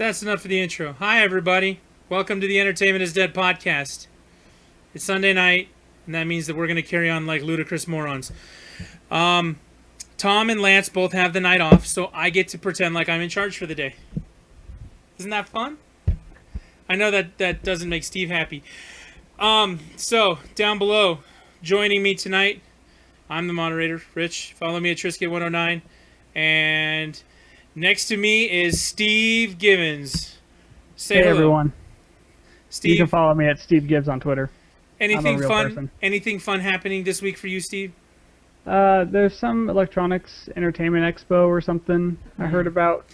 That's enough for the intro. Hi, everybody. Welcome to the Entertainment is Dead podcast. It's Sunday night, and that means that we're going to carry on like ludicrous morons. Tom and Lance both have the night off, so I get to pretend like I'm in charge for the day. Isn't that fun? I know that doesn't make Steve happy. So, down below, joining me tonight, I'm the moderator, Rich. Follow me at Trisket109. And next to me is Steve Gibbons. Say hey hello. everyone. Steve, You can follow me at Steve Gibbs on Twitter. anything I'm a real fun? person. Anything fun happening this week for you, Steve? There's some electronics entertainment expo or something I heard about.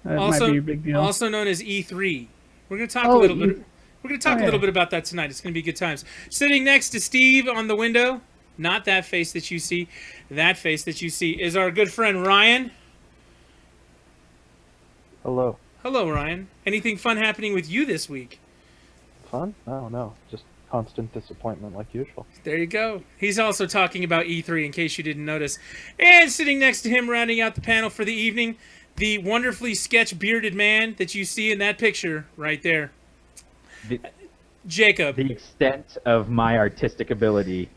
It might be a big deal. Also known as E3. We're going to talk Oh, a little bit. E- We're going to talk oh, a little yeah. bit about that tonight. It's going to be good times. Sitting next to Steve on the window, not that face that you see, that face that you see is our good friend Ryan. Hello. Hello, Ryan. Anything fun happening with you this week? Fun? Oh no, just constant disappointment like usual. There you go. He's also talking about E3 in case you didn't notice. And sitting next to him, rounding out the panel for the evening, the wonderfully sketch-bearded man that you see in that picture right there, Jacob. The extent of my artistic ability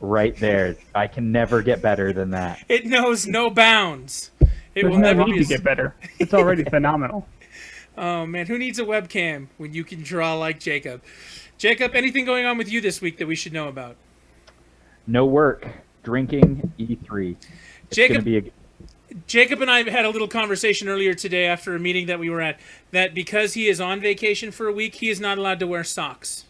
right there. I can never get better than that. It knows no bounds. It There's will no never need be. to get better. It's already phenomenal. Oh man, who needs a webcam when you can draw like Jacob? Jacob, anything going on with you this week that we should know about? No work, drinking, E3. It's Jacob- gonna be a Jacob and I had a little conversation earlier today after a meeting that we were at, that because he is on vacation for a week, he is not allowed to wear socks.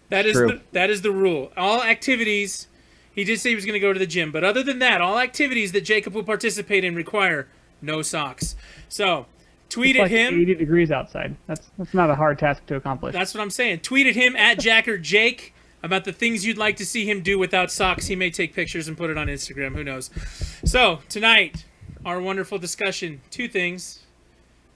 That is True. that is the rule. All activities, he did say he was going to go to the gym, but other than that, all activities that Jacob will participate in require no socks. So, tweet It's at like him. 80 degrees outside. That's not a hard task to accomplish. That's what I'm saying. Tweet at him at JackerJake about the things you'd like to see him do without socks. He may take pictures and put it on Instagram. Who knows? So, tonight, our wonderful discussion. Two things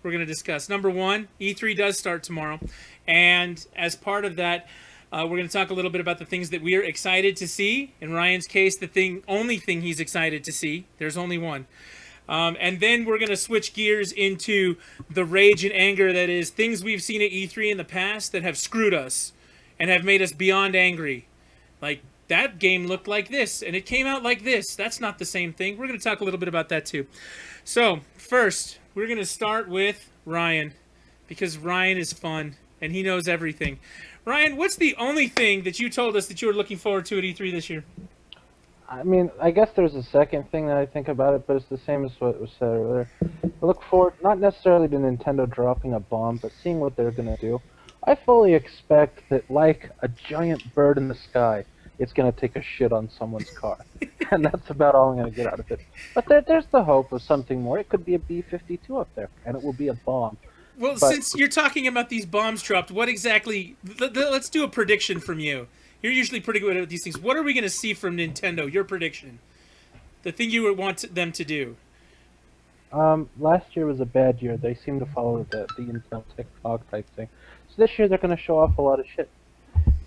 we're going to discuss. Number one, E3 does start tomorrow. And as part of that, we're going to talk a little bit about the things that we are excited to see. In Ryan's case, the only thing he's excited to see. There's only one. And then we're going to switch gears into the rage and anger that is things we've seen at E3 in the past that have screwed us and have made us beyond angry. Like, that game looked like this, and it came out like this. That's not the same thing. We're going to talk a little bit about that, too. So, first, we're going to start with Ryan, because Ryan is fun, and he knows everything. Ryan, what's the only thing that you told us that you were looking forward to at E3 this year? I mean, I guess there's a second thing that I think about it, but it's the same as what was said earlier. I look forward, not necessarily to Nintendo dropping a bomb, but seeing what they're going to do. I fully expect that, like a giant bird in the sky, it's going to take a shit on someone's car. And that's about all I'm going to get out of it. But there's the hope of something more. It could be a B-52 up there, and it will be a bomb. Well, But- since you're talking about these bombs dropped, what exactly... Let's do a prediction from you. You're usually pretty good at these things. What are we going to see from Nintendo? Your prediction. The thing you would want them to do. Last year was a bad year. They seem to follow the Intel Tech Fog type thing. So this year they're going to show off a lot of shit.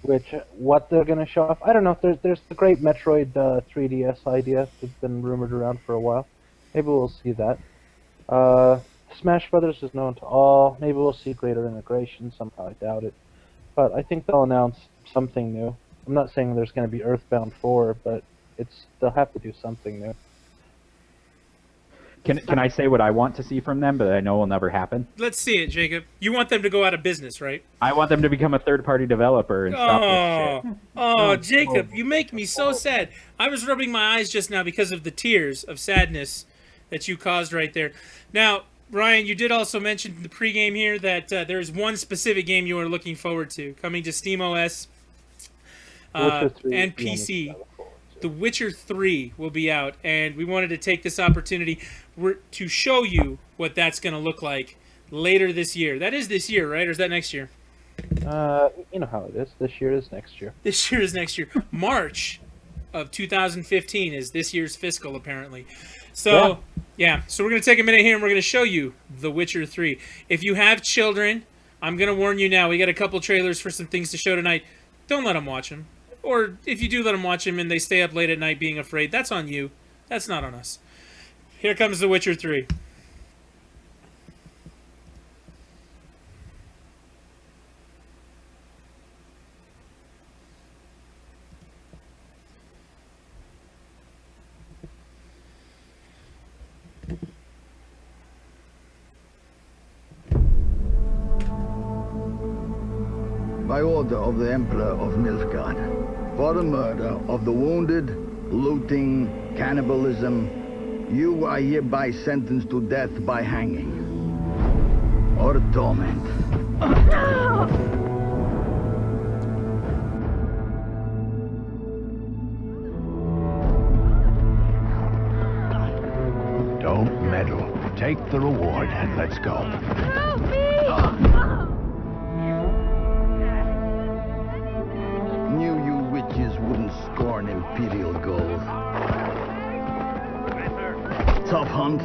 Which, what they're going to show off, I don't know. There's the great Metroid 3DS idea that's been rumored around for a while. Maybe we'll see that. Smash Brothers is known to all. Maybe we'll see greater integration. Somehow I doubt it. But I think they'll announce something new. I'm not saying there's going to be Earthbound 4, but they'll have to do something new. Can I say what I want to see from them, but I know will never happen? Let's see it, Jacob. You want them to go out of business, right? I want them to become a third-party developer and stop this shit. Oh, Jacob, you make me so sad. I was rubbing my eyes just now because of the tears of sadness that you caused right there. Now, Ryan, you did also mention in the pregame here that there's one specific game you are looking forward to coming to SteamOS Witcher 3 and is the only PC. thing I look forward to. The Witcher 3 will be out, and we wanted to take this opportunity to show you what that's going to look like later this year. That is this year, right? Or is that next year? You know how it is. This year is next year. This year is next year. March of 2015 is this year's fiscal, apparently. So, yeah. So we're going to take a minute here, and we're going to show you The Witcher 3. If you have children, I'm going to warn you now. We got a couple trailers for some things to show tonight. Don't let them watch them. Or if you do let them watch them and they stay up late at night being afraid, that's on you. That's not on us. Here comes The Witcher 3. by order of the Emperor of Nilfgaard, for the murder of the wounded, looting, cannibalism, you are hereby sentenced to death by hanging or torment. Don't meddle. Take the reward and let's go. Help me! Knew you witches wouldn't scorn imperial gold. Tough hunt.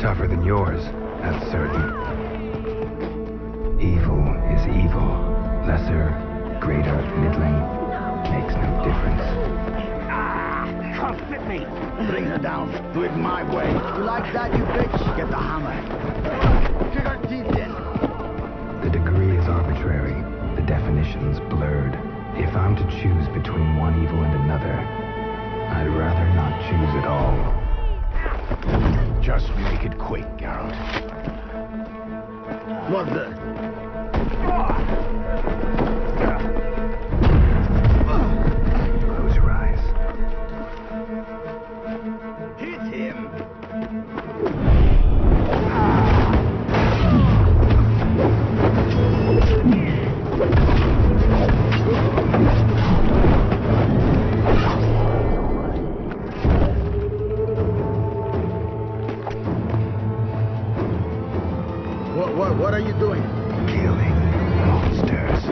Tougher than yours, that's certain. Evil is evil. Lesser, greater, middling, makes no difference. Can't fit me. Bring her down. Do it my way. You like that, you bitch? Get the hammer. Kick her teeth in. The degree is arbitrary, the definition's blurred. If I'm to choose between one evil and another, I'd rather not choose at all. Just make it quick, Geralt. What the? Close your eyes. Hit him. What are you doing? Killing monsters.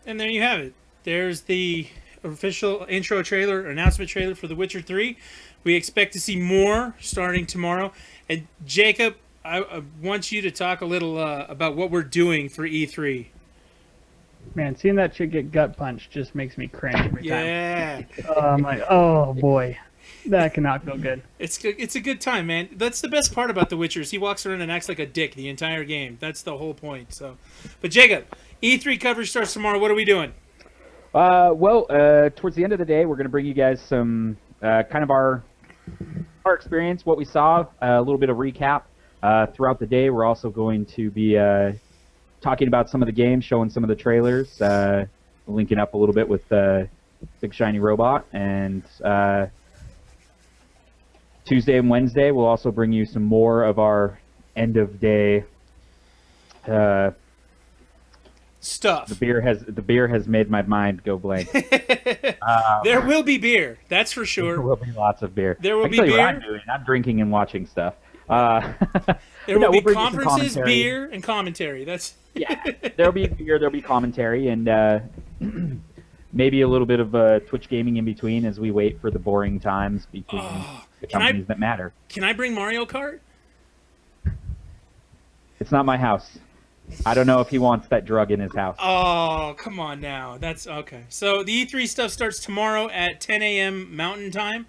And there you have it. There's the official intro trailer, announcement trailer for The Witcher 3. We expect to see more starting tomorrow. And Jacob, I want you to talk a little about what we're doing for E3. Man, seeing that chick get gut punched just makes me cringe every time. Yeah. I'm like, oh boy, that cannot feel good. It's a good time, man. That's the best part about The Witcher is he walks around and acts like a dick the entire game. That's the whole point. So, but Jacob, E3 coverage starts tomorrow. What are we doing? Towards the end of the day, we're going to bring you guys some kind of our experience, what we saw, a little bit of recap. Throughout the day, we're also going to be talking about some of the games, showing some of the trailers, linking up a little bit with Big Shiny Robot. And Tuesday and Wednesday, we'll also bring you some more of our end-of-day stuff. The beer has made my mind go blank. There will be beer, that's for sure. There will be lots of beer. There will I can be tell you beer. what I'm doing. I'm drinking and watching stuff. There will be conferences, beer, and commentary. That's yeah. There'll be beer. There'll be commentary, and maybe a little bit of Twitch gaming in between as we wait for the boring times between the companies that matter. Can I bring Mario Kart? It's not my house. I don't know if he wants that drug in his house. Oh, come on now. That's okay. So the E3 stuff starts tomorrow at 10 a.m. Mountain Time.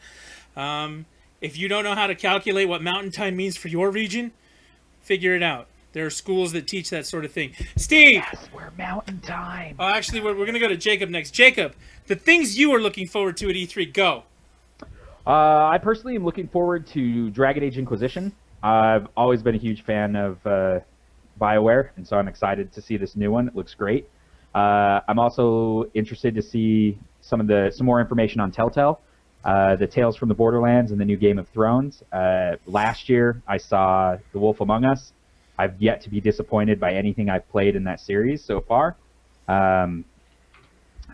If you don't know how to calculate what Mountain Time means for your region, figure it out. There are schools that teach that sort of thing. Steve! Yes, we're Mountain Time. Oh, actually, we're going to go to Jacob next. Jacob, the things you are looking forward to at E3, go. I personally am looking forward to Dragon Age Inquisition. I've always been a huge fan of BioWare, and so I'm excited to see this new one. It looks great. I'm also interested to see some more information on Telltale, the Tales from the Borderlands, and the new Game of Thrones. Last year, I saw The Wolf Among Us. I've yet to be disappointed by anything I've played in that series so far. From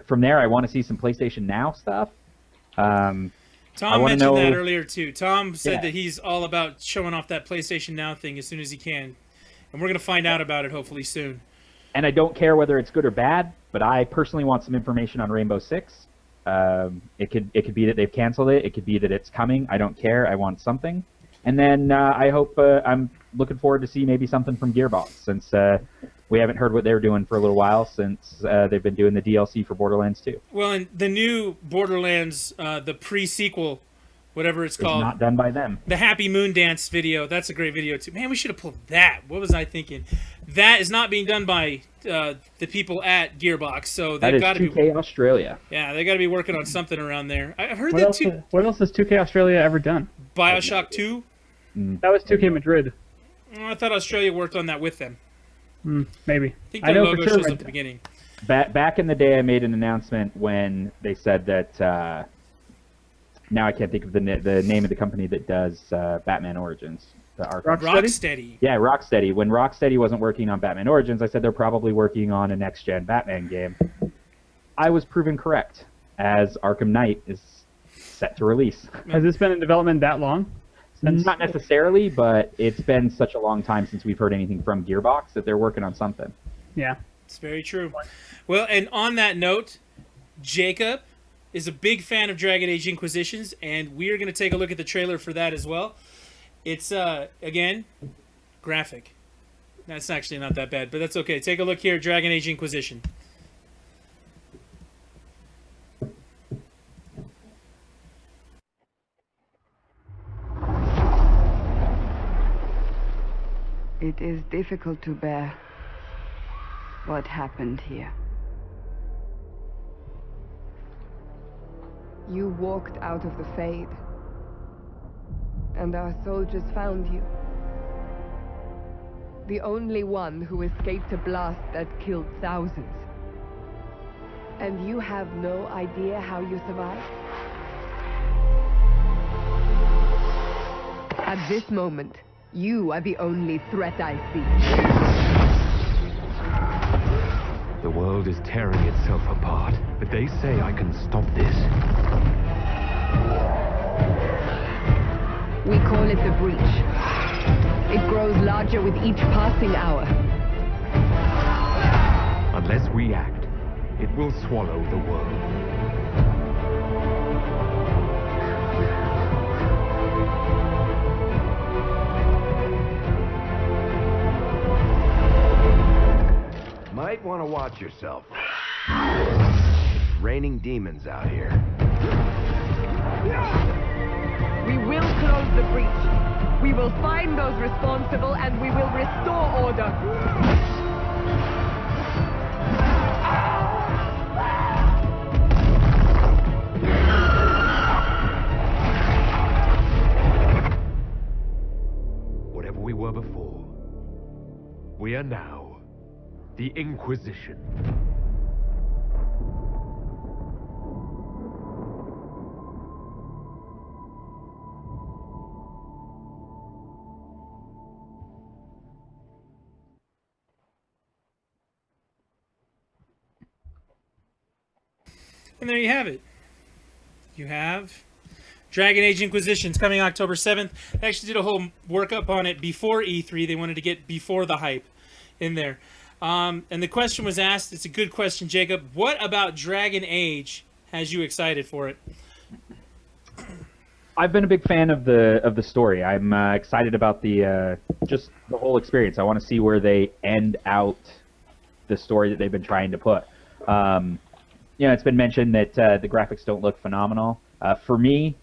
there, I want to see some PlayStation Now stuff. Tom mentioned that earlier, too. Tom said that he's all about showing off that PlayStation Now thing as soon as he can. And we're going to find out about it hopefully soon. And I don't care whether it's good or bad, but I personally want some information on Rainbow Six. It could be that they've canceled it. It could be that it's coming. I don't care. I want something. And then I hope I'm looking forward to see maybe something from Gearbox, since we haven't heard what they're doing for a little while since they've been doing the DLC for Borderlands 2. Well, and the new Borderlands, the pre-sequel, whatever it's called, Not done by them. the Happy Moon Dance video. That's a great video too. Man, we should have pulled that. What was I thinking? That is not being done by the people at Gearbox, so That they've is got to 2K be. Australia. Yeah, they got to be working on something around there. I've heard What that else, too. what else has 2K Australia ever done? BioShock 2. That was 2K Madrid. Oh, I thought Australia worked on that with them. Maybe. I think I their know logo for sure. shows up at the beginning. Back in the day, I made an announcement when they said that. Now I can't think of the name of the company that does Batman Origins. The Arkham. Rocksteady. Yeah, Rocksteady. When Rocksteady wasn't working on Batman Origins, I said they're probably working on a next-gen Batman game. I was proven correct, as Arkham Knight is set to release. Has this been in development that long? Not necessarily, but it's been such a long time since we've heard anything from Gearbox that they're working on something. Yeah. It's very true. Well, and on that note, Jacob is a big fan of Dragon Age Inquisitions, and we are going to take a look at the trailer for that as well. It's, again, graphic. That's actually not that bad, but that's okay. Take a look here, Dragon Age Inquisition. It is difficult to bear what happened here. You walked out of the Fade, and our soldiers found you. The only one who escaped a blast that killed thousands. And you have no idea how you survived? At this moment, you are the only threat I see. The world is tearing itself apart, but they say I can stop this. We call it the breach. It grows larger with each passing hour. Unless we act, it will swallow the world. Might want to watch yourself. It's raining demons out here. We will close the breach. We will find those responsible and we will restore order. Whatever we were before, we are now the Inquisition. And there you have it. You have Dragon Age Inquisitions coming October 7th. They actually did a whole workup on it before E3. They wanted to get before the hype in there. And the question was asked, it's a good question, Jacob. What about Dragon Age has you excited for it? I've been a big fan of the story. I'm excited about the just the whole experience. I want to see where they end out the story that they've been trying to put. It's been mentioned that the graphics don't look phenomenal. For me,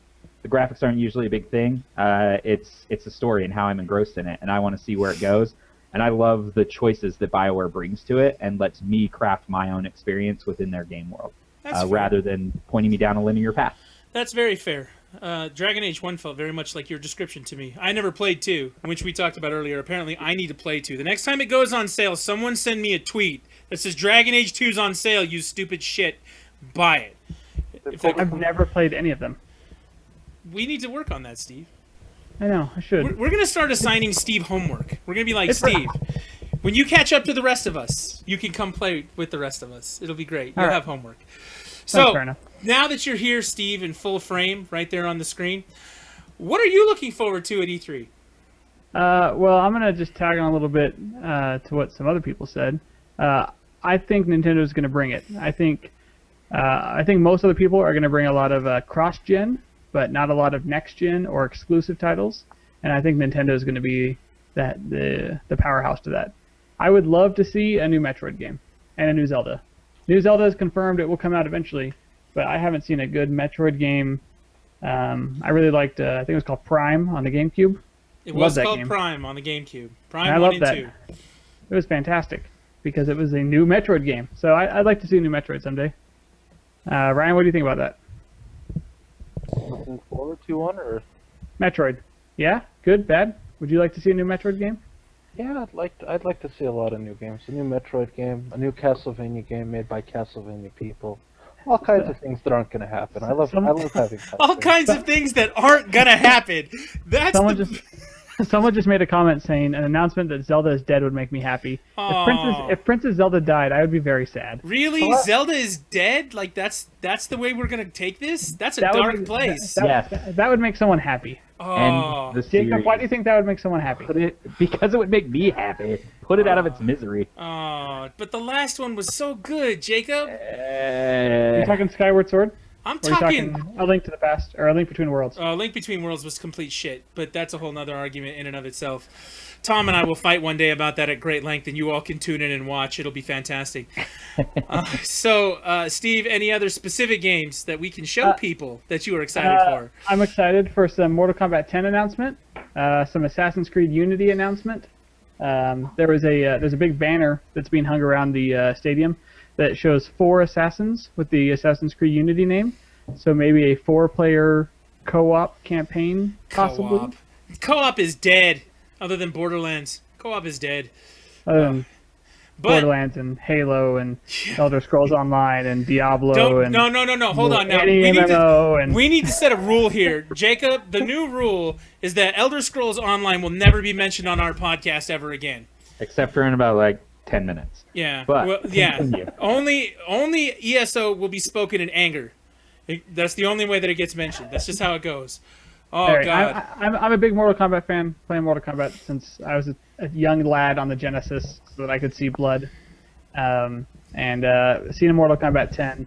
the graphics aren't usually a big thing. It's the story and how I'm engrossed in it, and I want to see where it goes. And I love the choices that BioWare brings to it and lets me craft my own experience within their game world, rather than pointing me down a linear path. That's very fair. Dragon Age 1 felt very much like your description to me. I never played 2, which we talked about earlier. Apparently, I need to play 2. The next time it goes on sale, someone send me a tweet that says Dragon Age 2's on sale, you stupid shit. Buy it. I've never played any of them. We need to work on that, Steve. I know, I should. We're going to start assigning Steve homework. We're going to be like, Steve, when you catch up to the rest of us, you can come play with the rest of us. It'll be great. You'll have homework. So, fair enough. Now that you're here, Steve, in full frame, right there on the screen, what are you looking forward to at E3? Well, I'm going to just tag on a little bit to what some other people said. I think Nintendo's going to bring it. I think most other people are going to bring a lot of cross-gen, but not a lot of next-gen or exclusive titles. And I think Nintendo is going to be the powerhouse to that. I would love to see a new Metroid game and a new Zelda. New Zelda is confirmed; it will come out eventually, but I haven't seen a good Metroid game. I really liked, I think it was called Prime on the GameCube. It Love was that called game. Prime on the GameCube. And Prime I 1 love and that. 2. It was fantastic because it was a new Metroid game. So I'd like to see a new Metroid someday. Ryan, what do you think about that? Looking forward to one, or Metroid. Yeah? Good? Bad? Would you like to see a new Metroid game? yeah, I'd like to see a lot of new games. A new Metroid game, a new Castlevania game made by Castlevania people. All kinds of things that aren't going to happen. I love having All kinds of things that aren't gonna happen. That's Someone just made a comment saying an announcement that Zelda is dead would make me happy. Aw. If Princess Zelda died, I would be very sad. Really? Zelda is dead? Like that's the way we're gonna take this? That's a That would dark be- place. That would make someone happy. Oh. And the Jacob, series, why do you think that would make someone happy? because it would make me happy. Put it out of its misery. Oh, but the last one was so good, Jacob. Are you talking Skyward Sword? I'm Or are you talking. talking A Link to the Past or A Link Between Worlds? Link Between Worlds was complete shit, but that's a whole nother argument in and of itself. Tom and I will fight one day about that at great length, and you all can tune in and watch. It'll be fantastic. So, Steve, any other specific games that we can show people that you are excited for? I'm excited for some Mortal Kombat 10 announcement, some Assassin's Creed Unity announcement. There's a big banner that's being hung around the stadium that shows 4 assassins with the Assassin's Creed Unity name. So maybe a 4-player co-op campaign, possibly. Co-op. Co-op is dead. Other than Borderlands, co-op is dead. But Borderlands and Halo and Elder Scrolls Online and Diablo and no. Hold on now. any MMO and We need to set a rule here, Jacob. The new rule is that Elder Scrolls Online will never be mentioned on our podcast ever again. Except for in about like 10 minutes. Yeah. But Well, yeah. continue. Only ESO will be spoken in anger. That's the only way that it gets mentioned. That's just how it goes. Oh All right, God. I'm a big Mortal Kombat fan, playing Mortal Kombat since I was a young lad on the Genesis, so that I could see blood. And seeing a Mortal Kombat 10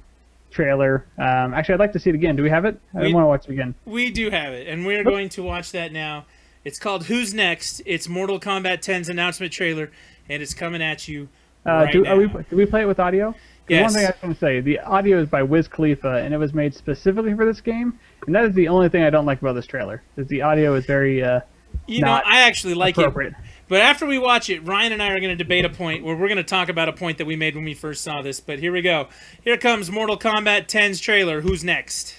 trailer. Actually, I'd like to see it again. Do we have it? I want to watch it again. We do have it, and we're going to watch that now. It's called Who's Next? It's Mortal Kombat 10's announcement trailer, and it's coming at you right now. Do we play it with audio? 'Cause Yes. One thing I was going to say, the audio is by Wiz Khalifa, and it was made specifically for this game, and that is the only thing I don't like about this trailer, is the audio is very You know, not I actually like appropriate. it. But after we watch it, Ryan and I are going to debate a point where we're going to talk about a point that we made when we first saw this. But here we go. Here comes Mortal Kombat 10's trailer. Who's next?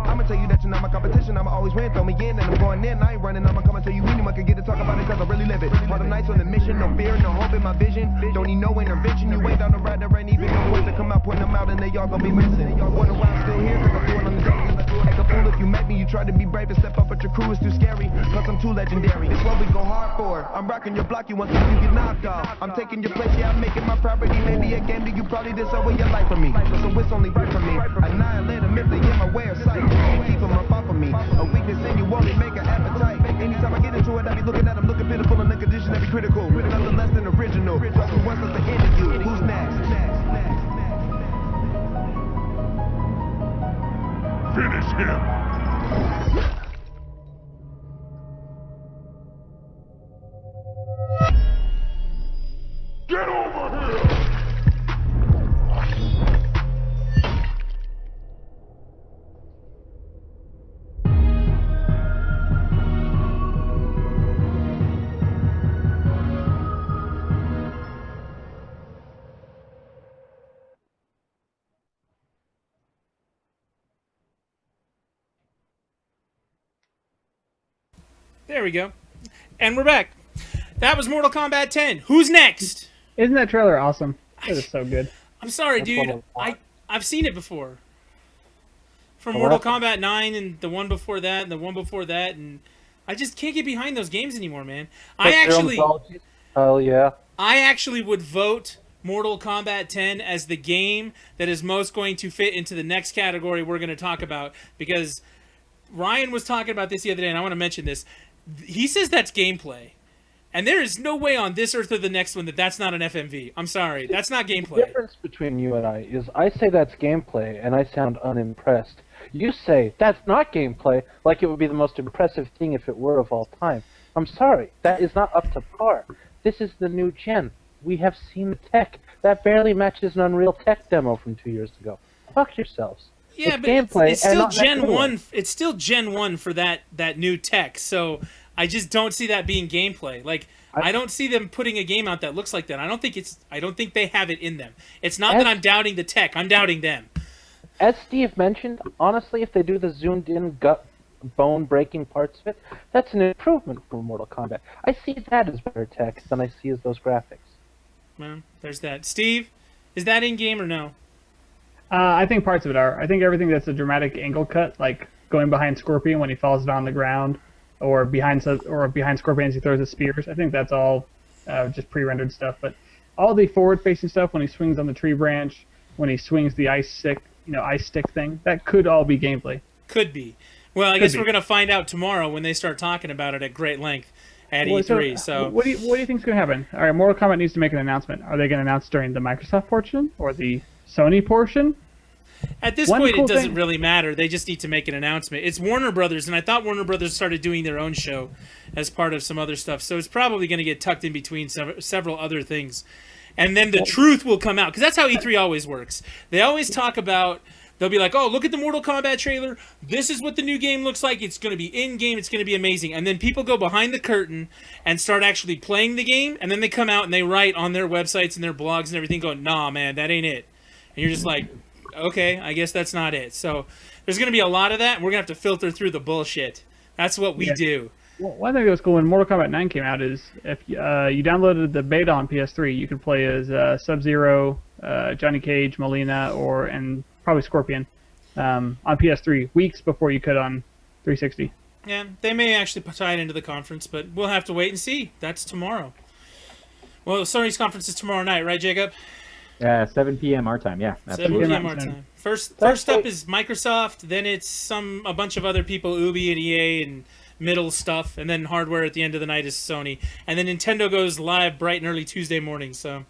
I'ma tell you that you're not my competition. I'ma always win. Throw me in and I'm going in. I ain't running. I'ma come and tell you anyone can get to talk about it cause I really live it. All the nights on the mission, no fear, no hope in my vision. Don't need no intervention. You wait on the ride, there ain't even no words to come out, putting them out and they all gonna be missing. Wonder why I'm still here cause I'm doing on the daily. Act a fool if you met me. You try to be brave and step up, but your crew is too scary. Plus I'm too legendary. It's what we go hard for. I'm rocking your block. You want to you get knocked off. I'm taking your place. Yeah, I'm making my property. Maybe a game that you probably deserve with your life for me. So it's only right for me. Annihilate them if they get my way of sight. Keep them up off of me. A weakness in you only make an appetite. Anytime I get into it, I be looking at them, looking pitiful and the condition that be critical. Nothing less than original. Plus who wants us to end you? Who's next? Finish him! Get over here! There we go. And we're back. That was Mortal Kombat 10. Who's next? Isn't that trailer awesome? It is so good. I'm sorry, That's one dude. of the- I've seen it before. From The Mortal last- Kombat 9 and the one before that and the one before that, and I just can't get behind those games anymore, man. Oh yeah. I actually would vote Mortal Kombat 10 as the game that is most going to fit into the next category we're going to talk about, because Ryan was talking about this the other day, and I want to mention this. He says that's gameplay. And there is no way on this earth or the next one that that's not an FMV. I'm sorry. That's not The gameplay. difference between you and I is I say that's gameplay, and I sound unimpressed. You say that's not gameplay, like it would be the most impressive thing if it were of all time. I'm sorry. That is not up to par. This is the new gen. We have seen the tech. That barely matches an Unreal Tech demo from 2 years ago. Fuck yourselves. Yeah, it's but gameplay it's and still not Gen that new 1. It's still Gen 1 for that new tech. So I just don't see that being gameplay. Like I don't see them putting a game out that looks like that. I don't think they have it in them. It's not that I'm doubting the tech. I'm doubting them. As Steve mentioned, honestly, if they do the zoomed-in gut bone-breaking parts of it, that's an improvement for Mortal Kombat. I see that as better tech than I see as those graphics. Well, there's that. Steve, is that in game or no? I think parts of it are. I think everything that's a dramatic angle cut, like going behind Scorpion when he falls down on the ground, or behind Scorpion as he throws his spears. I think that's all just pre-rendered stuff. But all the forward-facing stuff, when he swings on the tree branch, when he swings the ice stick thing, that could all be gameplay. Could be. Well, I guess we're gonna find out tomorrow when they start talking about it at great length at E3. So what do you think is going to happen? All right, Mortal Kombat needs to make an announcement. Are they going to announce during the Microsoft portion or the Sony portion? at this One point, cool it doesn't thing- really matter. They just need to make an announcement. It's Warner Brothers, and I thought Warner Brothers started doing their own show as part of some other stuff. So it's probably going to get tucked in between several other things. And then the truth will come out, because that's how E3 always works. They always talk about, they'll be like, oh, look at the Mortal Kombat trailer. This is what the new game looks like. It's going to be in-game. It's going to be amazing. And then people go behind the curtain and start actually playing the game, and then they come out and they write on their websites and their blogs and everything going, nah, man, that ain't it. And you're just like, okay, I guess that's not it. So there's going to be a lot of that, and we're going to have to filter through the bullshit. That's what we do. Well, one thing that was cool when Mortal Kombat 9 came out is if you downloaded the beta on PS3, you could play as Sub-Zero, Johnny Cage, Molina, and probably Scorpion on PS3 weeks before you could on 360. Yeah, they may actually tie it into the conference, but we'll have to wait and see. That's tomorrow. Well, Sony's conference is tomorrow night, right, Jacob? 7 p.m. our time, yeah. 7 Absolutely. p.m. our time. First up is Microsoft, then it's a bunch of other people, Ubi and EA and middle stuff, and then hardware at the end of the night is Sony. And then Nintendo goes live bright and early Tuesday morning, so...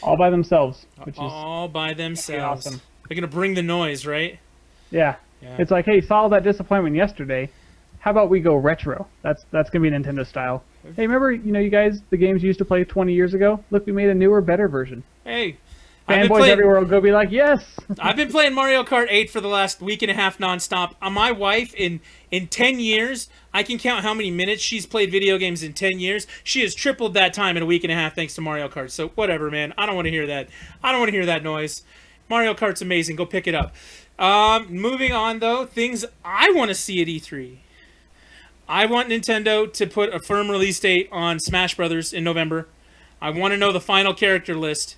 All by themselves, which is all by themselves. awesome. They're going to bring the noise, right? Yeah. It's like, hey, saw all that disappointment yesterday. How about we go retro? That's going to be Nintendo style. Hey, remember, you guys, the games you used to play 20 years ago? Look, we made a newer, better version. Hey, Fanboys everywhere will go be like, yes! I've been playing Mario Kart 8 for the last week and a half nonstop. My wife, in 10 years, I can count how many minutes she's played video games in 10 years. She has tripled that time in a week and a half thanks to Mario Kart. So whatever, man. I don't want to hear that. I don't want to hear that noise. Mario Kart's amazing. Go pick it up. Moving on, though, things I want to see at E3. I want Nintendo to put a firm release date on Smash Brothers in November. I want to know the final character list.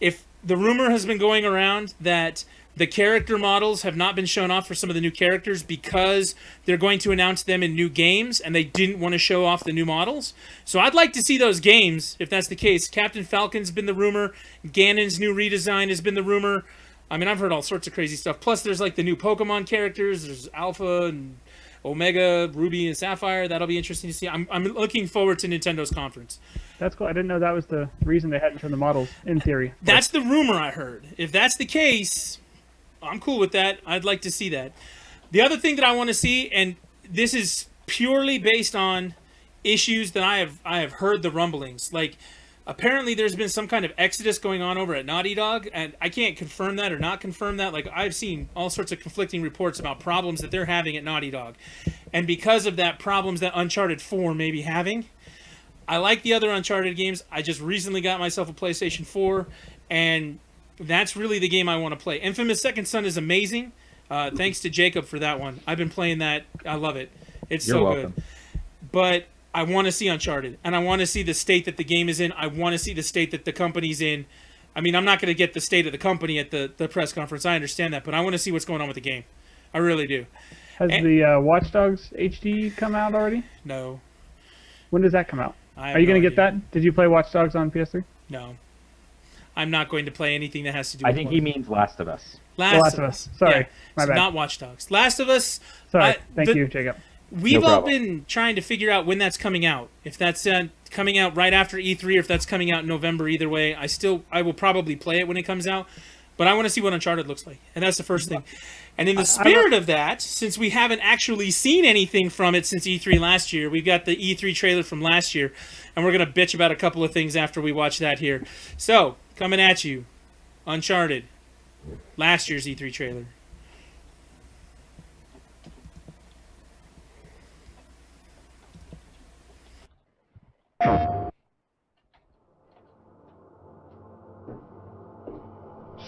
If the rumor has been going around that the character models have not been shown off for some of the new characters because they're going to announce them in new games and they didn't want to show off the new models. So I'd like to see those games, if that's the case. Captain Falcon's been the rumor. Ganon's new redesign has been the rumor. I mean, I've heard all sorts of crazy stuff. Plus, there's like the new Pokemon characters. There's Alpha and Omega, Ruby and Sapphire. That'll be interesting to see. I'm looking forward to Nintendo's conference. That's cool. I didn't know that was the reason they hadn't shown the models, in theory. That's the rumor I heard. If that's the case, I'm cool with that. I'd like to see that. The other thing that I want to see, and this is purely based on issues that I have heard the rumblings. Like, apparently there's been some kind of exodus going on over at Naughty Dog, and I can't confirm that or not confirm that. Like, I've seen all sorts of conflicting reports about problems that they're having at Naughty Dog. And because of that, problems that Uncharted 4 may be having. I like the other Uncharted games. I just recently got myself a PlayStation 4, and that's really the game I want to play. Infamous Second Son is amazing. Thanks to Jacob for that one. I've been playing that. I love it. It's You're so welcome. good. But I want to see Uncharted, and I want to see the state that the game is in. I want to see the state that the company's in. I mean, I'm not going to get the state of the company at the press conference. I understand that, but I want to see what's going on with the game. I really do. Has the Watch Dogs HD come out already? No. When does that come out? Are you going to get that? Did you play Watch Dogs on PS3? No. I'm not going to play anything that has to do with I think he means Last of Us. Last of Us. Sorry. Yeah. My So bad. not Watch Dogs. Last of Us. Sorry. Thank you, Jacob. We've No all problem. been trying to figure out when that's coming out. If that's coming out right after E3 or if that's coming out in November, either way, I will probably play it when it comes out. But I want to see what Uncharted looks like. And that's the first thing. And in the spirit of that, since we haven't actually seen anything from it since E3 last year, we've got the E3 trailer from last year. And we're going to bitch about a couple of things after we watch that here. So, coming at you, Uncharted. Last year's E3 trailer.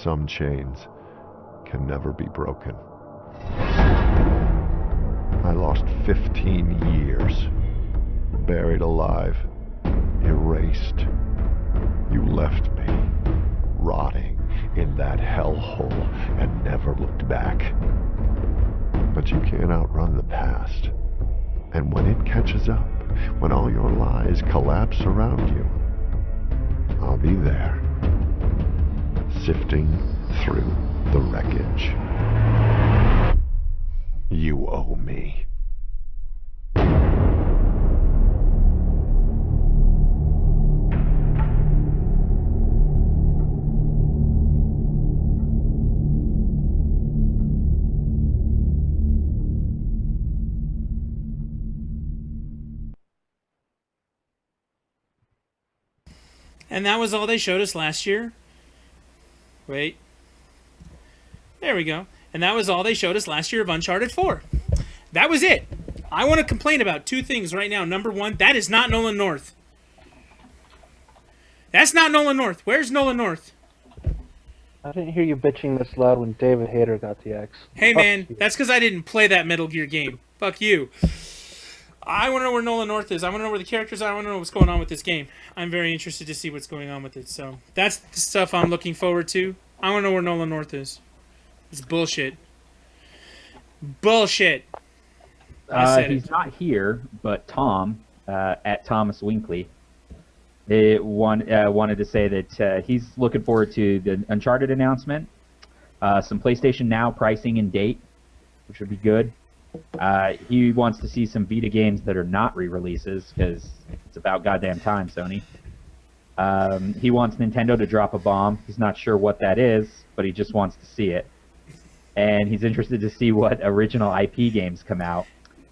Some chains can never be broken. I lost 15 years, buried alive, erased. You left me, rotting in that hellhole and never looked back. But you can't outrun the past. And when it catches up, when all your lies collapse around you, I'll be there, sifting through the wreckage. You owe me. And that was all they showed us last year. Wait. There we go. And that was all they showed us last year of Uncharted 4. That was it. I want to complain about two things right now. Number one, that is not Nolan North. That's not Nolan North. Where's Nolan North? I didn't hear you bitching this loud when David Hayter got the X. Hey, Fuck man, you. that's because I didn't play that Metal Gear game. Fuck you. I want to know where Nolan North is. I want to know where the characters are. I want to know what's going on with this game. I'm very interested to see what's going on with it. So that's the stuff I'm looking forward to. I want to know where Nolan North is. It's bullshit. Bullshit. I said He's it. not here, but Tom, at Thomas Winkley, wanted to say that he's looking forward to the Uncharted announcement, some PlayStation Now pricing and date, which would be good. He wants to see some Vita games that are not re-releases, because it's about goddamn time, Sony. He wants Nintendo to drop a bomb. He's not sure what that is, but he just wants to see it. And he's interested to see what original IP games come out.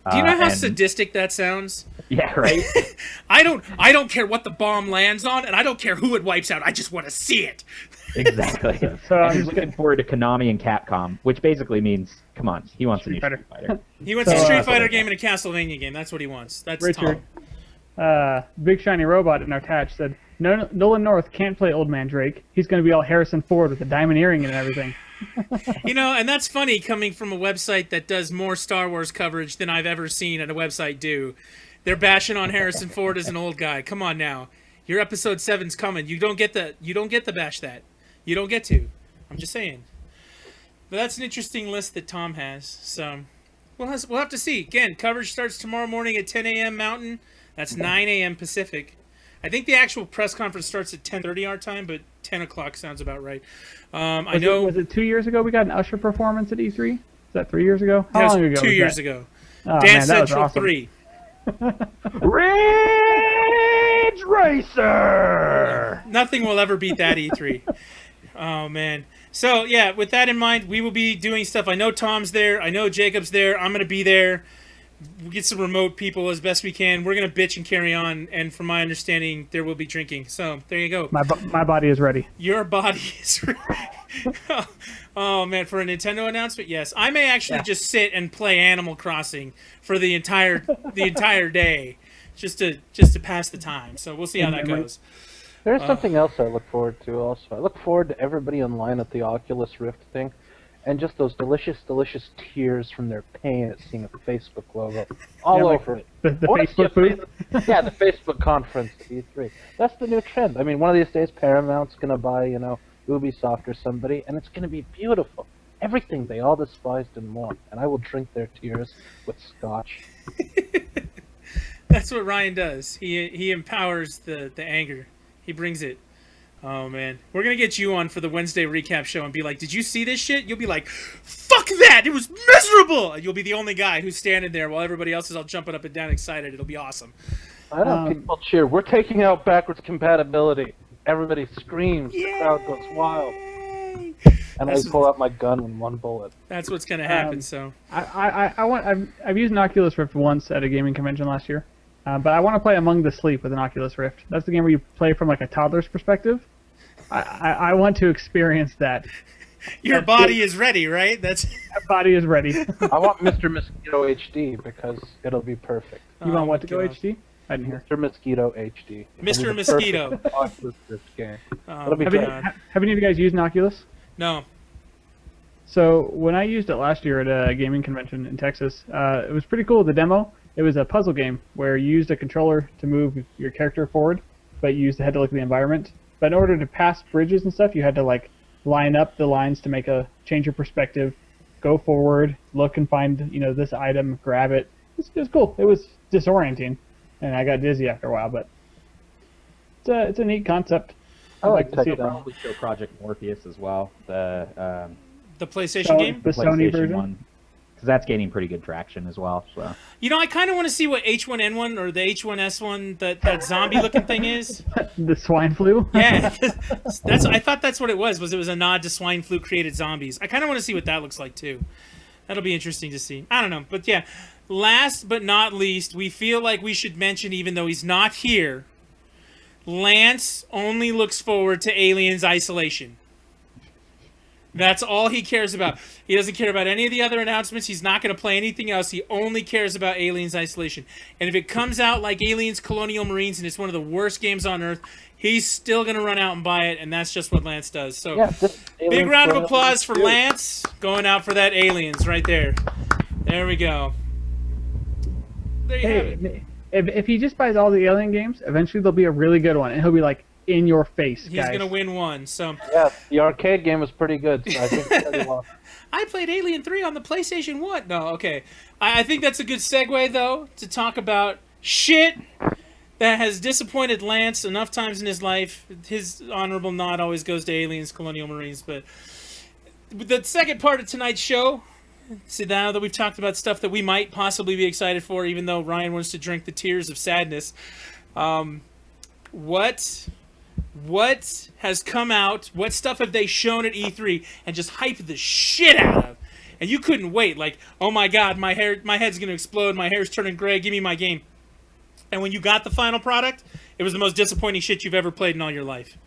Do you know how and- sadistic that sounds? Yeah, right? I don't care what the bomb lands on, and I don't care who it wipes out. I just want to see it. Exactly. So And I'm he's just looking forward to Konami and Capcom, which basically means, come on, he wants a new Street Street Fighter. He wants So, a Street uh, Fighter game and a Castlevania game. That's what he wants. That's Richard, Tom. Big Shiny Robot in our attach said, Nolan North can't play Old Man Drake. He's going to be all Harrison Ford with a diamond earring and everything. You know, and that's funny coming from a website that does more Star Wars coverage than I've ever seen at a website do. They're bashing on Harrison Ford as an old guy. Come on now. Your episode 7's coming. You don't get to bash that. You don't get to. I'm just saying. But that's an interesting list that Tom has. So we'll have to see. Again, coverage starts tomorrow morning at 10 a.m. Mountain. That's 9 a.m. Pacific. I think the actual press conference starts at 10:30 our time, but 10 o'clock sounds about right. I know. Was it 2 years ago we got an Usher performance at E3? Is that 3 years ago? How That was long ago? 2 was years that? ago. Oh, Dance man, that was Central awesome. 3. Ridge Racer! Nothing will ever beat that E3. Oh, man. So, yeah, with that in mind, we will be doing stuff. I know Tom's there. I know Jacob's there. I'm going to be there. We'll get some remote people as best we can. We're going to bitch and carry on. And from my understanding, there will be drinking. So, there you go. My body is ready. Your body is ready. Oh, man, for a Nintendo announcement? Yes. I may actually just sit and play Animal Crossing for the entire day just to pass the time. So, we'll see how that goes. There's something else I look forward to also. I look forward to everybody online at the Oculus Rift thing. and just those delicious, delicious tears from their pain at seeing a Facebook logo all Yeah, like over it. The I wanna see Facebook a booth. Yeah, the Facebook conference at E3. That's the new trend. I mean, one of these days Paramount's gonna buy, Ubisoft or somebody, and it's gonna be beautiful. Everything they all despised and more, and I will drink their tears with scotch. That's what Ryan does. He empowers the anger. He brings it. Oh man, we're gonna get you on for the Wednesday recap show and be like, "Did you see this shit?" You'll be like, "Fuck that! It was miserable!" And you'll be the only guy who's standing there while everybody else is all jumping up and down excited. It'll be awesome. I know people cheer. We're taking out backwards compatibility. Everybody screams. The crowd goes wild. And I pull out my gun with one bullet. That's what's gonna happen. So I've used an Oculus Rift once at a gaming convention last year, but I want to play Among the Sleep with an Oculus Rift. That's the game where you play from like a toddler's perspective. I want to experience that. Your body is ready, right? That's My body is ready. I want Mr. Mosquito HD because it'll be perfect. You want what to go HD? I didn't hear. Mr. Mosquito HD. Mr. Mosquito. Oculus Rift game. Oh, be Have good. any of you guys used an Oculus? No. So when I used it last year at a gaming convention in Texas, it was pretty cool. The demo, it was a puzzle game where you used a controller to move your character forward, but you had to look at the environment. But in order to pass bridges and stuff, you had to like line up the lines to change your perspective, go forward, look and find this item, grab it. It was cool. It was disorienting, and I got dizzy after a while. But it's a neat concept. I like to see that. it. Probably show Project Morpheus as well. The PlayStation game? The Sony version? one. Because that's gaining pretty good traction as well. So I kind of want to see what H1N1 or the H1S1 that zombie-looking thing is. The swine flu? Yeah, I thought that's what it was. It was a nod to swine flu created zombies. I kind of want to see what that looks like too. That'll be interesting to see. I don't know, but yeah. Last but not least, we feel like we should mention, even though he's not here, Lance only looks forward to Aliens Isolation. That's all he cares about. He doesn't care about any of the other announcements. He's not going to play anything else. He only cares about Aliens Isolation. And if it comes out like Aliens Colonial Marines and it's one of the worst games on Earth, he's still going to run out and buy it, and that's just what Lance does. So, big round of applause for Lance going out for that Aliens right there. There we go. There you have it. If he just buys all the Alien games, eventually there'll be a really good one, and he'll be like, in your face, He's guys. going to win one. So Yeah, the arcade game was pretty good. So I think I played Alien 3 on the PlayStation 1. No, okay. I think that's a good segue, though, to talk about shit that has disappointed Lance enough times in his life. His honorable nod always goes to Aliens Colonial Marines. But the second part of tonight's show, see, now that we've talked about stuff that we might possibly be excited for, even though Ryan wants to drink the tears of sadness, what has come out? What stuff have they shown at E3 and just hyped the shit out of? And you couldn't wait. Like, oh my god, my head's gonna explode. My hair's turning gray. Give me my game. And when you got the final product, it was the most disappointing shit you've ever played in all your life.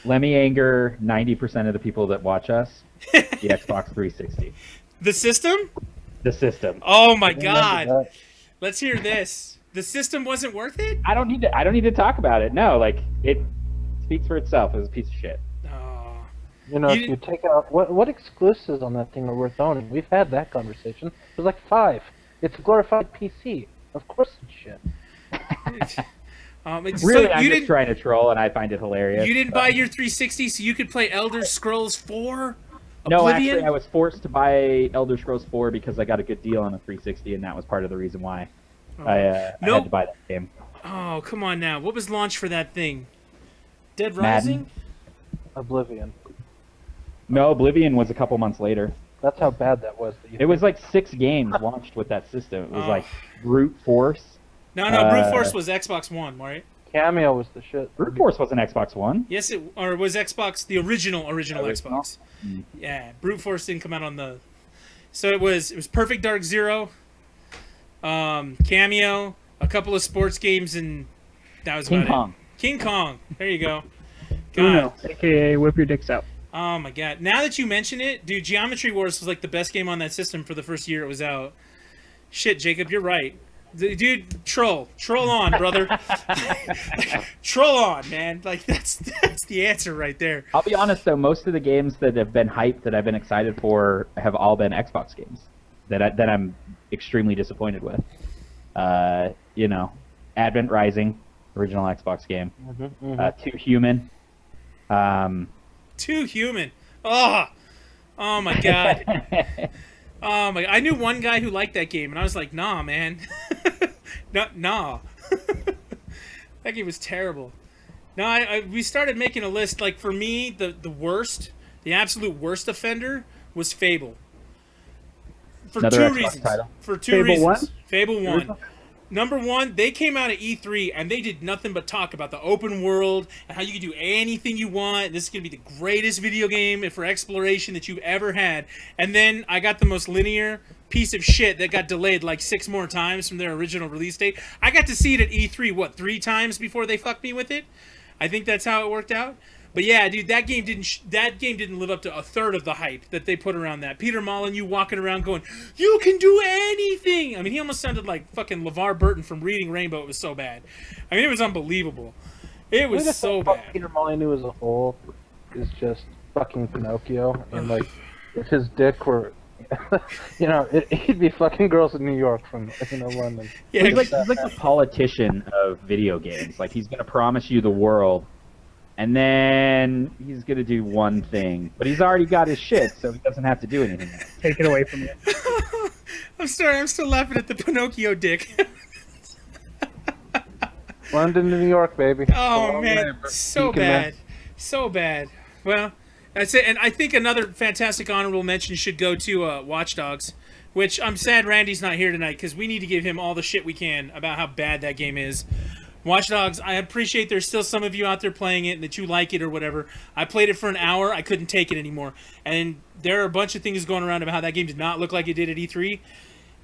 let me anger 90% of the people that watch us. The Xbox 360. The system? The system. Oh my god. Let's hear this. The system wasn't worth it? I don't need to talk about it. No, like it speaks for itself. It was a piece of shit. Oh. If you take out what exclusives on that thing are worth owning? We've had that conversation. It was like 5. It's a glorified PC. Of course it's shit. Really, so I'm just trying to troll, and I find it hilarious. You didn't buy your 360 so you could play Elder Scrolls 4? No, Oblivion? actually, I was forced to buy Elder Scrolls 4 because I got a good deal on a 360, and that was part of the reason why I had to buy that game. Oh, come on now. What was launched for that thing? Dead Madden. Rising? Oblivion. No, Oblivion was a couple months later. That's how bad that was. It was like 6 games launched with that system. It was like Brute Force. No, Brute Force was Xbox One, right? Cameo was the shit. Brute Force was an Xbox One. Yes, or was Xbox the original Xbox? Mm. Yeah, Brute Force didn't come out on the. So it was Perfect Dark Zero, Cameo, a couple of sports games, and that was King about Kong. it. King Kong. There you go. God. Uno, aka whip your dicks out. Oh my god! Now that you mention it, dude, Geometry Wars was like the best game on that system for the first year it was out. Shit, Jacob, you're right. Dude, troll on, brother. Troll on, man. Like that's the answer right there. I'll be honest though, most of the games that have been hyped that I've been excited for have all been Xbox games that I'm extremely disappointed with. You know, Advent Rising, original Xbox game. Too Human. Too Human. Oh my god. Oh my! I knew one guy who liked that game, and I was like, "Nah, man, nah." That game was terrible. No, we started making a list. Like for me, the worst, the absolute worst offender was Fable. For Another two Xbox reasons. title. For two Fable reasons. 1? Fable 1. Number one, they came out at E3 and they did nothing but talk about the open world and how you can do anything you want. This is going to be the greatest video game for exploration that you've ever had. And then I got the most linear piece of shit that got delayed like 6 more times from their original release date. I got to see it at E3, 3 times before they fucked me with it? I think that's how it worked out. But yeah, dude, that game didn't live up to a third of the hype that they put around that. Peter Molyneux walking around going, "You can do anything." I mean, he almost sounded like fucking LeVar Burton from Reading Rainbow. It was so bad. I mean, it was unbelievable. It was so bad. Peter Molyneux as a whole is just fucking Pinocchio, and like, if his dick were, you know, he'd be fucking girls in New York from London. Yeah, he's like the politician of video games. Like he's gonna promise you the world. And then he's going to do one thing. But he's already got his shit, so he doesn't have to do anything. Take it away from you. I'm sorry, I'm still laughing at the Pinocchio dick. London to New York, baby. Oh, man, so bad. So bad. Well, that's it. And I think another fantastic honorable mention should go to Watch Dogs, which I'm sad Randy's not here tonight because we need to give him all the shit we can about how bad that game is. Watch Dogs, I appreciate there's still some of you out there playing it and that you like it or whatever. I played it for an hour. I couldn't take it anymore. And there are a bunch of things going around about how that game did not look like it did at E3.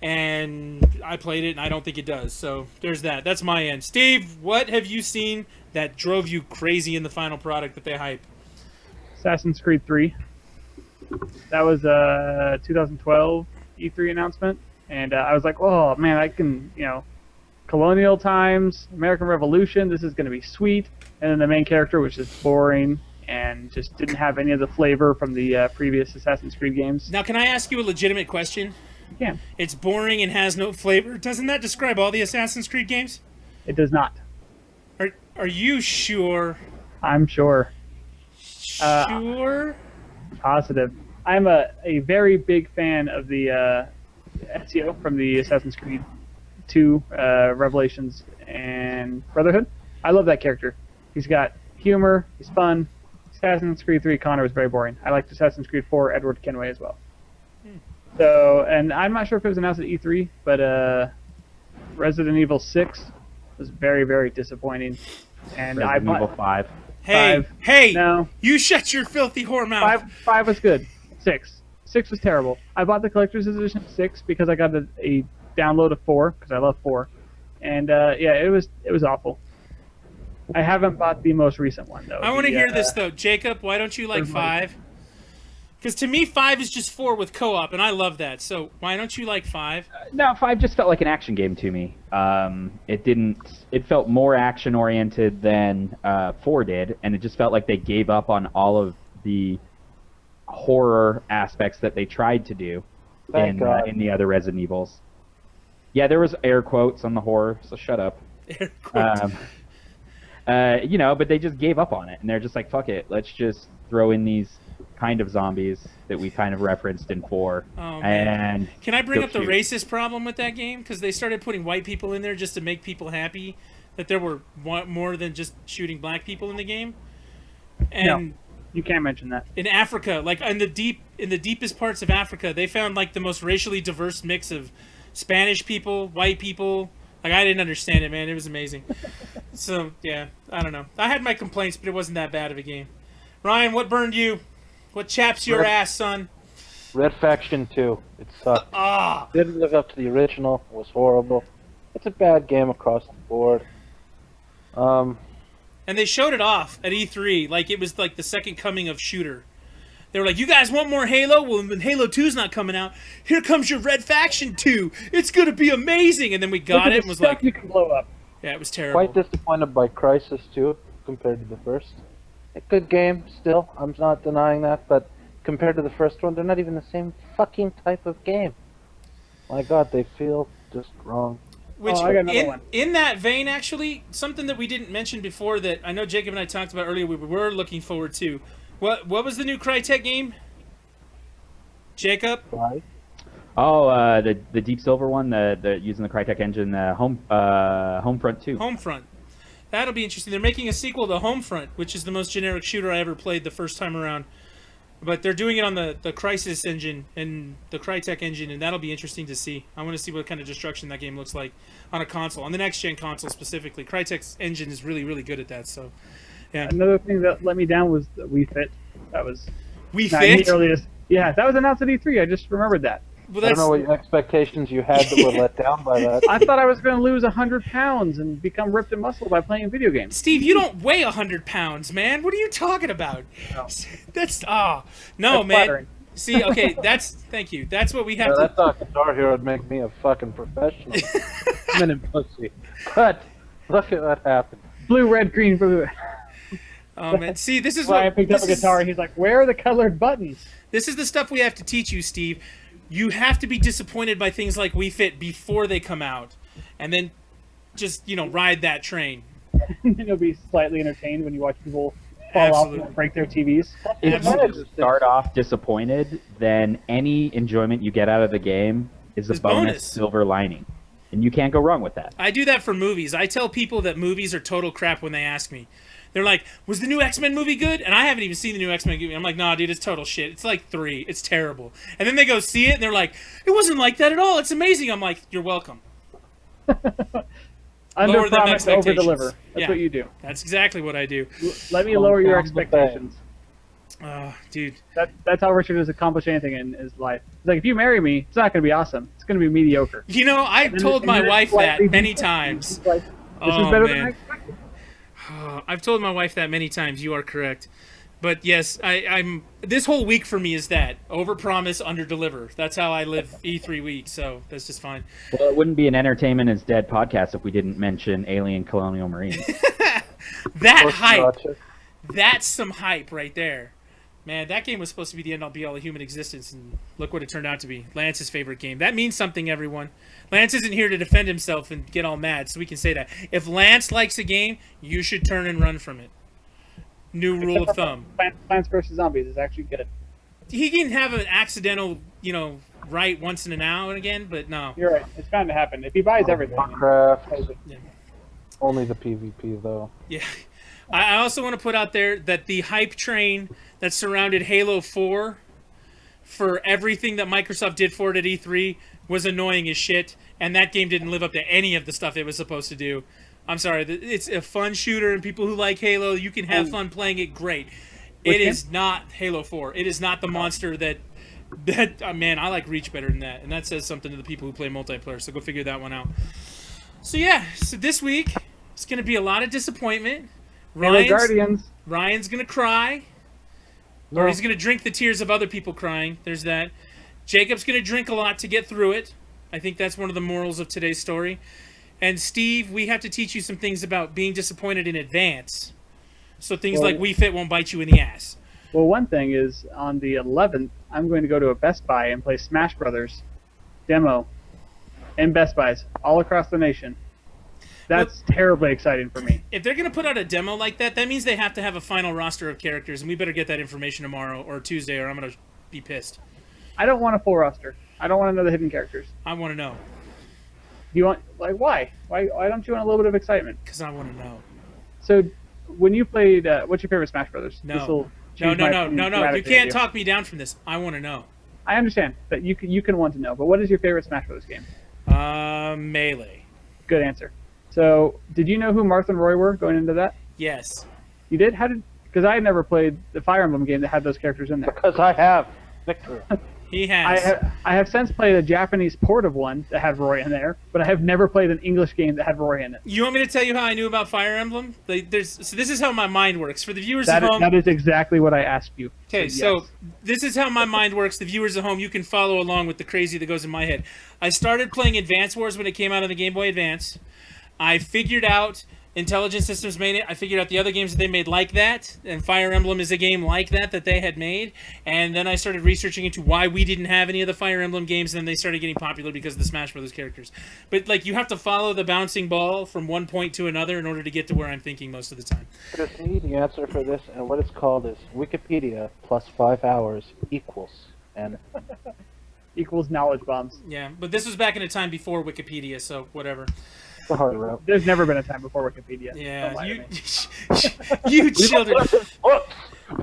And I played it, and I don't think it does. So there's that. That's my end. Steve, what have you seen that drove you crazy in the final product that they hype? Assassin's Creed 3. That was a 2012 E3 announcement. And I was like, oh, man, I can, colonial times, American Revolution, this is going to be sweet. And then the main character was just boring and just didn't have any of the flavor from the previous Assassin's Creed games. Now, can I ask you a legitimate question? Yeah. It's boring and has no flavor. Doesn't that describe all the Assassin's Creed games? It does not. Are you sure? I'm sure. Sure? Positive. I'm a very big fan of the Ezio from the Assassin's Creed 2, Revelations, and Brotherhood. I love that character. He's got humor, he's fun. Assassin's Creed 3, Connor was very boring. I liked Assassin's Creed 4, Edward Kenway as well. So, and I'm not sure if it was announced at E3, but Resident Evil 6 was very, very disappointing. And Resident Evil 5. Hey, no. You shut your filthy whore mouth. 5 was good. 6 was terrible. I bought the collector's edition 6 because I got a download of 4 because I love 4, and yeah, it was awful. I haven't bought the most recent one though. I want to hear this though, Jacob. Why don't you like 5? Because to me, 5 is just 4 with co-op, and I love that. So why don't you like 5? No, 5 just felt like an action game to me. It felt more action oriented than 4 did, and it just felt like they gave up on all of the horror aspects that they tried to do in the other Resident Evils. Yeah, there was air quotes on the horror, so shut up. Air quotes. But they just gave up on it, and they're just like, fuck it, let's just throw in these kind of zombies that we kind of referenced in 4. Oh, and can I bring up the racist problem with that game? Because they started putting white people in there just to make people happy that there were more than just shooting black people in the game. And no, you can't mention that. In Africa, like in the deepest parts of Africa, they found like the most racially diverse mix of Spanish people, white people. Like, I didn't understand it, man. It was amazing. So, yeah, I don't know. I had my complaints, but it wasn't that bad of a game. Ryan, what burned you? What chaps your ass, son? Red Faction 2. It sucked. Didn't live up to the original. It was horrible. It's a bad game across the board. And they showed it off at E3 like it was like the second coming of Shooter. They were like, "You guys want more Halo? Well, when Halo 2's not coming out, here comes your Red Faction 2. It's gonna be amazing." And then we got it and was like, "You can blow up." Yeah, it was terrible. Quite disappointed by Crysis 2 compared to the first. A good game, still. I'm not denying that, but compared to the first one, they're not even the same fucking type of game. My God, they feel just wrong. Which, I got another one. In that vein, actually, something that we didn't mention before that I know Jacob and I talked about earlier, we were looking forward to. What was the new Crytek game? Jacob? Right? Oh, the Deep Silver one, the using the Crytek engine, Homefront 2. Homefront. That'll be interesting. They're making a sequel to Homefront, which is the most generic shooter I ever played the first time around. But they're doing it on the Crysis engine and the Crytek engine, and that'll be interesting to see. I want to see what kind of destruction that game looks like on a console, on the next-gen console specifically. Crytek's engine is really, really good at that, so, yeah. Another thing that let me down was the Wii Fit. That was... Wii Fit? Yeah, that was announced at E3. I just remembered that. Well, I don't know what expectations you had that were let down by that. I thought I was going to lose 100 pounds and become ripped and muscle by playing video games. Steve, you don't weigh 100 pounds, man. What are you talking about? No. That's That's man. flattering. See, okay, thank you. That's what we have That to. thought Guitar Hero would make me a fucking professional. Minute pussy. But look at what happened. Blue, red, green, blue. Oh man, see, this is Ryan what picked up a guitar and he's like, "Where are the colored buttons?" This is the stuff we have to teach you, Steve. You have to be disappointed by things like Wii Fit before they come out, and then just ride that train. You'll be slightly entertained when you watch people fall Absolutely. off and break their TVs. If you start off disappointed, then any enjoyment you get out of the game is a Is bonus bonus. silver lining. And you can't go wrong with that. I do that for movies. I tell people that movies are total crap when they ask me. They're like, "Was the new X-Men movie good?" And I haven't even seen the new X-Men movie. I'm like, "Nah, dude, it's total shit. It's like 3. It's terrible." And then they go see it, and they're like, "It wasn't like that at all. It's amazing." I'm like, "You're welcome." Under Lower them promise, over expectations. deliver. That's Yeah. what you do. That's exactly what I do. Let me lower your expectations. Dude. That's how Richard has accomplished anything in his life. It's like, if you marry me, it's not going to be awesome. It's going to be mediocre. I've told my wife that many times. Like, this is better than I man. expected. I've told my wife that many times. You are correct. But yes, I'm. This whole week for me is that overpromise, underdeliver. That's how I live E3 week. So that's just fine. Well, it wouldn't be an Entertainment is Dead podcast if we didn't mention Alien Colonial Marines. That hype. That's some hype right there. Man, that game was supposed to be the end-all be-all of human existence, and look what it turned out to be. Lance's favorite game. That means something, everyone. Lance isn't here to defend himself and get all mad, so we can say that. If Lance likes a game, you should turn and run from it. New rule of thumb. Plants vs. Zombies is actually good. He can have an accidental, right once in a now and again, but no. You're right. It's bound to happen. If he buys everything. Minecraft. Yeah. Only the PvP, though. Yeah. I also want to put out there that the hype train that surrounded Halo 4 for everything that Microsoft did for it at E3 was annoying as shit, and that game didn't live up to any of the stuff it was supposed to do. I'm sorry, it's a fun shooter, and people who like Halo, you can have fun playing it, great. It is not Halo 4. It is not the monster that man, I like Reach better than that, and that says something to the people who play multiplayer, so go figure that one out. So yeah, so this week, it's going to be a lot of disappointment. Ryan's gonna cry, or he's gonna drink the tears of other people crying. There's that. Jacob's gonna drink a lot to get through it. I think that's one of the morals of today's story. And Steve, we have to teach you some things about being disappointed in advance, so things like Wii Fit won't bite you in the ass. Well, one thing is, on the 11th, I'm going to go to a Best Buy and play Smash Brothers demo in Best Buys all across the nation. That's terribly exciting for me. If they're going to put out a demo like that, that means they have to have a final roster of characters, and we better get that information tomorrow or Tuesday, or I'm going to be pissed. I don't want a full roster. I don't want to know the hidden characters. I want to know. Do you want, why? Why don't you want a little bit of excitement? Because I want to know. So, when you played, what's your favorite Smash Brothers? No. No. You can't talk me down from this. I want to know. I understand that you can want to know, but what is your favorite Smash Brothers game? Melee. Good answer. So, did you know who Martha and Roy were going into that? Yes. You did? How did? Because I had never played the Fire Emblem game that had those characters in there. Because I have. Victor. He has. I have since played a Japanese port of one that had Roy in there, but I have never played an English game that had Roy in it. You want me to tell you how I knew about Fire Emblem? So this is how my mind works. For the viewers at home, That is exactly what I asked you. okay, so this is how my mind works. The viewers at home, you can follow along with the crazy that goes in my head. I started playing Advance Wars when it came out on the Game Boy Advance. I figured out Intelligent Systems made it. I figured out the other games that they made like that, and Fire Emblem is a game like that they had made. And then I started researching into why we didn't have any of the Fire Emblem games, and then they started getting popular because of the Smash Brothers characters. But like, you have to follow the bouncing ball from one point to another in order to get to where I'm thinking most of the time. Chris, the answer for this, and what it's called is Wikipedia plus 5 hours equals. And equals knowledge bombs. Yeah, but this was back in a time before Wikipedia, so whatever. the hard route. There's never been a time before Wikipedia. Yeah, Don't lie to you me. children. Books!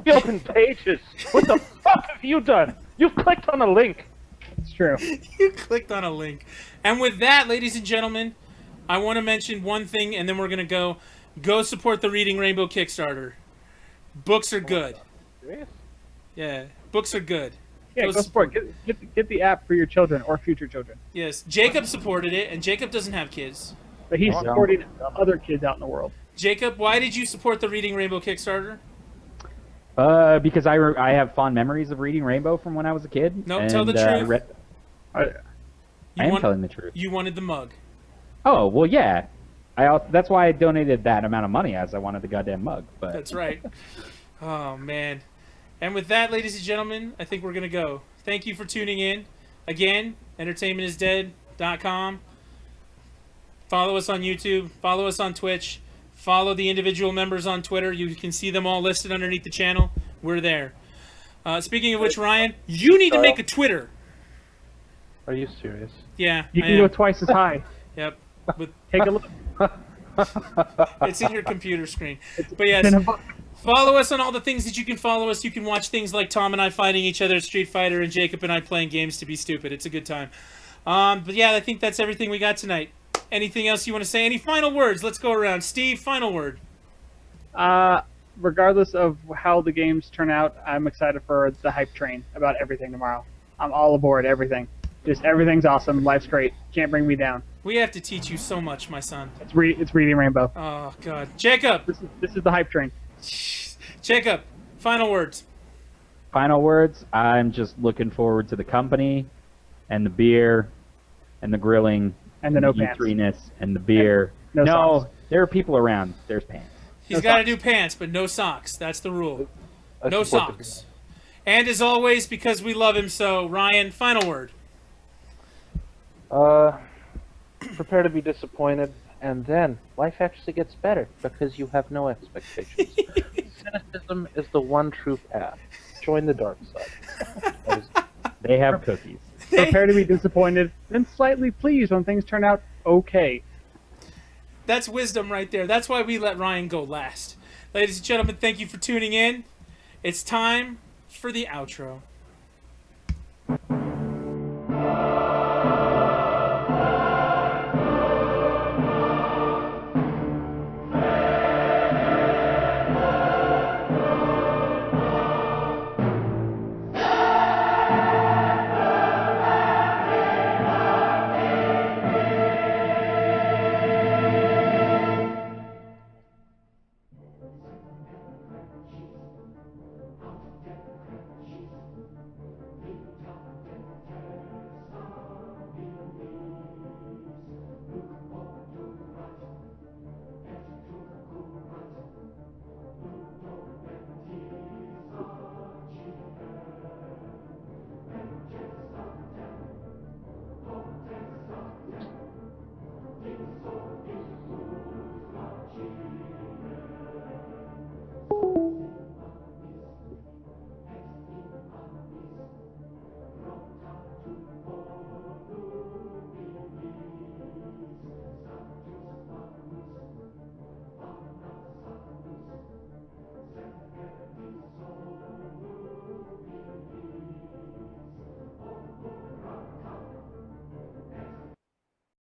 We open pages! What the fuck have you done? You've clicked on a link! It's true. You clicked on a link. And with that, ladies and gentlemen, I want to mention one thing, and then we're going to go support the Reading Rainbow Kickstarter. Books are good. Serious? Yeah, books are good. Yeah, go support. Get the app for your children or future children. Yes, Jacob supported it, and Jacob doesn't have kids. But he's supporting other kids out in the world. Jacob, why did you support the Reading Rainbow Kickstarter? Because I have fond memories of reading Rainbow from when I was a kid. No, tell the truth. I am telling the truth. You wanted the mug. Oh, well, yeah. That's why I donated that amount of money, as I wanted the goddamn mug. But That's right. Oh, man. And with that, ladies and gentlemen, I think we're going to go. Thank you for tuning in. Again, entertainmentisdead.com. Follow us on YouTube. Follow us on Twitch. Follow the individual members on Twitter. You can see them all listed underneath the channel. We're there. Speaking of which, Ryan, you need to make a Twitter. Are you serious? Yeah, You can go twice as high. Yep. But Take a look. it's in your computer screen. But yes, follow us on all the things that you can follow us. You can watch things like Tom and I fighting each other at Street Fighter and Jacob and I playing games to be stupid. It's a good time. But yeah, I think that's everything we got tonight. Anything else you want to say? Any final words? Let's go around. Steve, final word. Regardless of how the games turn out, I'm excited for the hype train about everything tomorrow. I'm all aboard everything. Just everything's awesome. Life's great. Can't bring me down. We have to teach you so much, my son. It's Reading Rainbow. Oh, God. Jacob! This is the hype train. Jacob, final words. Final words, I'm just looking forward to the company and the beer and the grilling and the no pants. E3-ness and the beer. No socks. There are people around. There's pants. He's got to do pants, but no socks. That's the rule. No socks. And as always, because we love him so, Ryan, final word. Prepare to be disappointed, and then life actually gets better because you have no expectations. Cynicism is the one true path. Join the dark side. They have cookies. Prepare to be disappointed, then slightly pleased when things turn out okay. That's wisdom right there. That's why we let Ryan go last. Ladies and gentlemen, thank you for tuning in. It's time for the outro.